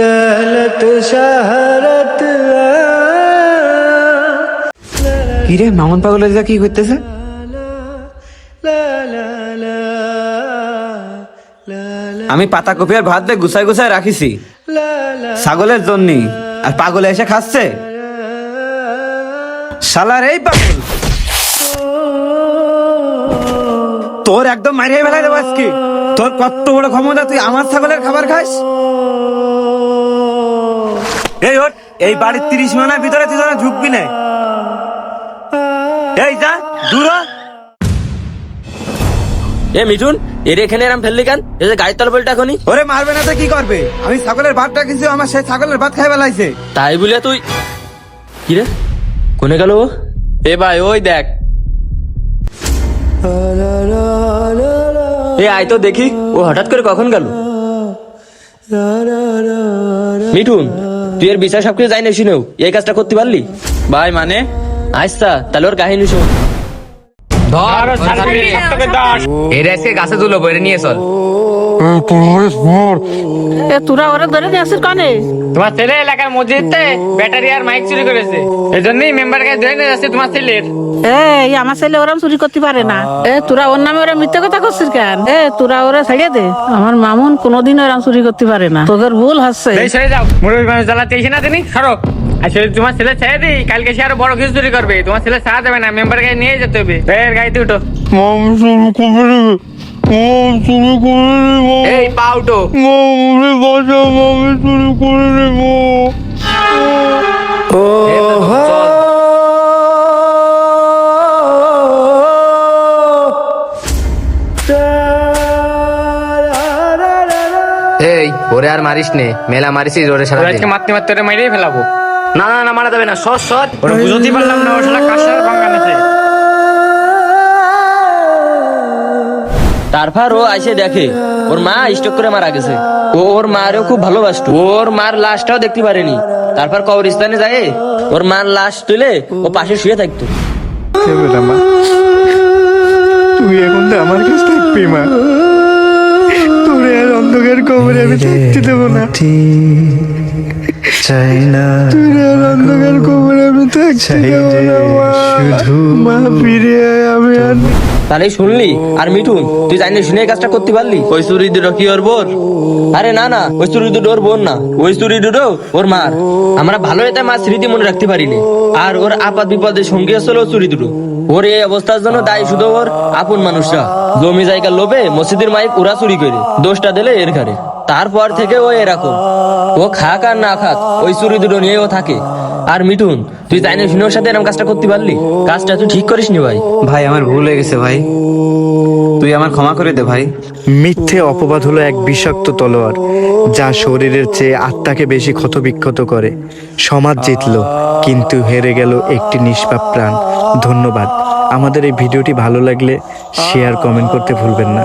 दौलत शहरत কিরে মামুন পাগলের যা কি করতেছে? আমি পাতা কপি আর ভাত দিয়ে গুছাই গুছাই রাখিছি ছাগলের জন্য, আর পাগলে এসে খাচ্ছে। শালার এই পাগল, তোর একদম মারিয়ে ফেলাই দেবো আজকে। তোর কত বড় ক্ষমতা, তুই আমার ছাগলের খাবার খাস? এই ওঠ, এই বাড়ির 30 মিনিটের ভিতরে তুই যেন ঢুকবি না। এই যা দূর হ। এ মিঠুন, এর এখানে এরম ফেললি কেন? এই যে গাড়ির তলবলটা এখনই। ওরে মারবে না তো কি করবে? আমি ছাগলের ভাতটা কিছু আমার সেই ছাগলের ভাত খাই বেলাইছে। তাই বলে তুই কি রে, কোনে গেল ও? এ ভাই ওই দেখ, এ আয় তো দেখি ও হঠাৎ করে কখন গেল। মিঠুন, তুই এর বিষয় সবকিছু জানি শুনেও এই কাজটা করতে পারলি? ভাই মানে আচ্ছা, তাহলে ওর কাহিনী শোন। এর আজকে গাছে তুলো বইরে নিয়ে চল। তোরা ওরা ধরে নিয়ে আসিস কানে? তোমার ছেলে এলাকার মসজিদে ব্যাটারি আর মাইক চুরি করেছে, এই জন্যই মেম্বার কাছে ধরে নিয়ে যাচ্ছে তোমার ছেলের। এই আমার ছেলে ওরম চুরি করতে পারে না। তোরা ওর নামে ওরা মিথ্যা কথা করছিস কেন? তোরা ওরা ছাড়িয়ে দে। আমার মামুন কোনোদিন ওরম চুরি করতে পারে না, তোদের ভুল হচ্ছে। এই সরে যাও, মুরব্বী মানুষ জ্বালাতে এসে না তিনি সরো। আসলে তোমার ছেলে ছেড়ে দিই, কালকে সে আরো বড় কিছু চুরি করবে। তোমার ছেলে ছাড়া যাবে না, মেম্বার কাছে নিয়ে যেতে হবে। গাড়িতে উঠো। এই পা উঠো। এই ওরে আর মারিস নে, মেলা মারিসিস ওরে সারা আজকে মারতে মারতে ওরে মাইরেই ফেলাবো। না না না, মারা যাবে না, সর সর। ওরে বুঝতেই পারলাম না, ওর শালা কাশার ভাঙা নেছে। তারপর ও আইসে দেখে ওর মা স্ট্রোক করে মারা গেছে। ও ওর মারেও খুব ভালোবাসতো, ওর মার লাশটাও দেখতে পারেনি। তারপর কবরস্থানে যায় ওর মার লাশ তুলে ও পাশে শুয়ে থাকতো। তুই এখন তো আমার কাছে থাকবি মা, তোরে আর অন্ধকার কবরে আমি থাকতে দেবো না। চাই না তোরে আর অন্ধকার কবরে আমি থাকতে দেবো না মা। শুধু মা ফিরে আয়, আমি আর তাহলে শুনলি? আর মিঠুন, তুই জানি শুনে এই কাজটা করতে পারলি? ওই চুরি দুটো কি ওর বোন? আরে না না, ওই চুরি দুটো ওর বোন না, ওই চুরি দুটো ওর মার। আমরা ভালো এটা মার স্মৃতি মনে রাখতে পারিনি। আর ওর আপাত বিপদের সঙ্গী আসলে চুরি দুটো। ওর এই অবস্থার জন্য দায়ী শুধু ওর আপন মানুষরা। জমি জায়গার লোভে মসজিদের মাইক ওরা চুরি করে দোষটা দিলে এর ঘরে। তারপর থেকে ও এরকম, ও খাক আর না খাক ওই চুরি দুটো নিয়ে ও থাকে। আর মিঠুন, তুই জানি শুনে ওর সাথে এরকম কাজটা করতে পারলি? কাজটা তুই ঠিক করিস নি ভাই। ভাই আমার ভুল হয়ে গেছে ভাই, তুই আমার ক্ষমা করে দে ভাই। মিথ্যে অপবাদ হলো এক বিষাক্ত তলোয়ার, যা শরীরের চেয়ে আত্মাকে বেশি ক্ষতবিক্ষত করে। সমাজ জিতলো, কিন্তু হেরে গেল একটি নিষ্পাপ প্রাণ। ধন্যবাদ। আমাদের এই ভিডিওটি ভালো লাগলে শেয়ার কমেন্ট করতে ভুলবেন না।